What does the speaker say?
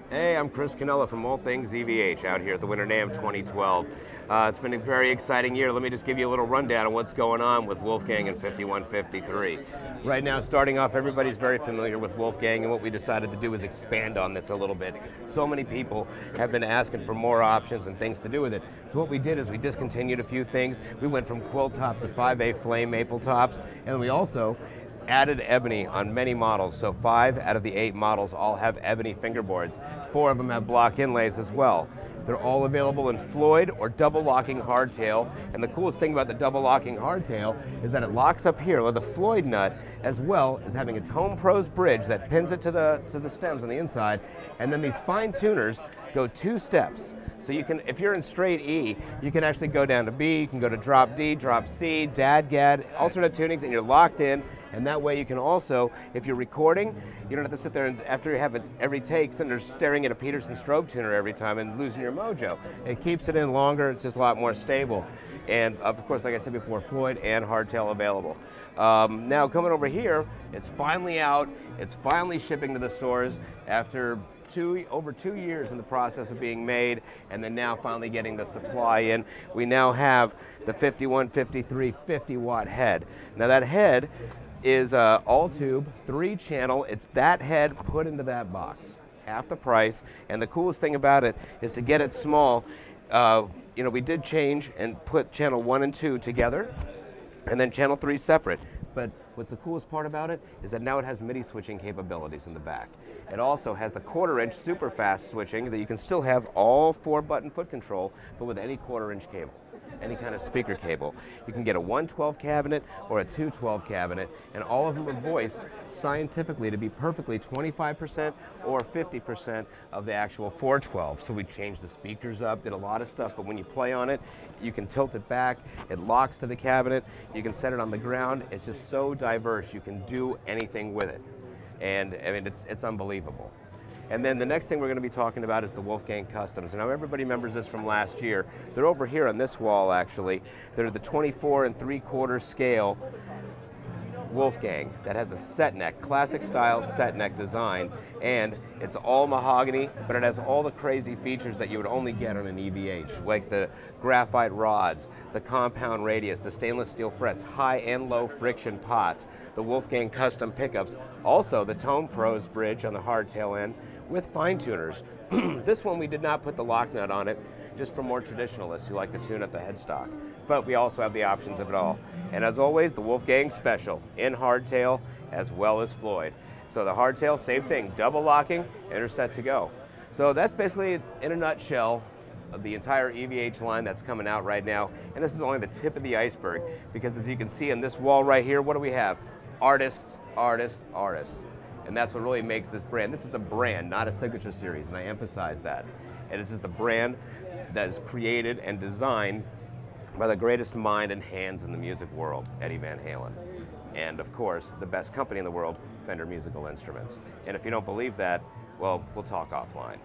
Hey, I'm Chris Canella from All Things EVH out here at the Winter NAMM 2012. It's been a very exciting year. Let me just give you a little rundown of what's going on with Wolfgang and 5153. Right now, starting off, everybody's very familiar with Wolfgang, and what we decided to do is expand on this a little bit. So many people have been asking for more options and things to do with it. So what we did is we discontinued a few things. We went from quill top to 5A flame maple tops, and we also added ebony on many models. So 5 out of the 8 models all have ebony fingerboards. 4 of them have block inlays as well. They're all available in Floyd or double locking hardtail. And the coolest thing about the double locking hardtail is that it locks up here with a Floyd nut, as well as having a Tone Pros bridge that pins it to the stems on the inside. And then these fine tuners go 2 steps. So you can, if you're in straight E, you can actually go down to B, you can go to drop D, drop C, dad, gad, alternate tunings, and you're locked in. And that way you can also, if you're recording, you don't have to sit there and after you have it every take, sitting there staring at a Peterson strobe tuner every time and losing your mojo. It keeps it in longer, it's just a lot more stable. And of course, like I said before, Floyd and hardtail available. Now coming over here, it's finally out, it's finally shipping to the stores after over 2 years in the process of being made, and then now finally getting the supply in. We now have the 5153 50-watt head. Now that head is all tube, 3-channel. It's that head put into that box, half the price. And the coolest thing about it is to get it small. You know, we did change and put channel 1 and 2 together, and then channel 3 separate. But what's the coolest part about it is that now it has MIDI switching capabilities in the back. It also has the 1/4-inch super fast switching that you can still have all 4-button foot control, but with any 1/4-inch cable, any kind of speaker cable. You can get a 112 cabinet or a 212 cabinet, and all of them are voiced scientifically to be perfectly 25% or 50% of the actual 412. So we changed the speakers up, did a lot of stuff, but when you play on it, you can tilt it back, it locks to the cabinet, you can set it on the ground. It's just so diverse, you can do anything with it. And I mean, it's unbelievable. And then the next thing we're going to be talking about is the Wolfgang Customs. Now everybody remembers this from last year. They're over here on this wall actually. They're the 24 3/4 scale Wolfgang that has a set neck, classic style set neck design, and it's all mahogany, but it has all the crazy features that you would only get on an EVH, like the graphite rods, the compound radius, the stainless steel frets, high and low friction pots, the Wolfgang custom pickups, also the Tone Pros bridge on the hardtail end with fine tuners. This one we did not put the lock nut on it, just for more traditionalists who like to tune at the headstock. But we also have the options of it all. And as always, the Wolfgang Special in hardtail as well as Floyd. So the hardtail, same thing, double locking, and they're set to go. So that's basically, in a nutshell, of the entire EVH line that's coming out right now. And this is only the tip of the iceberg, because as you can see on this wall right here, what do we have? Artists, artists, artists. And that's what really makes this brand. This is a brand, not a signature series, and I emphasize that. And this is the brand that is created and designed by the greatest mind and hands in the music world, Eddie Van Halen. And of course, the best company in the world, Fender Musical Instruments. And if you don't believe that, well, we'll talk offline.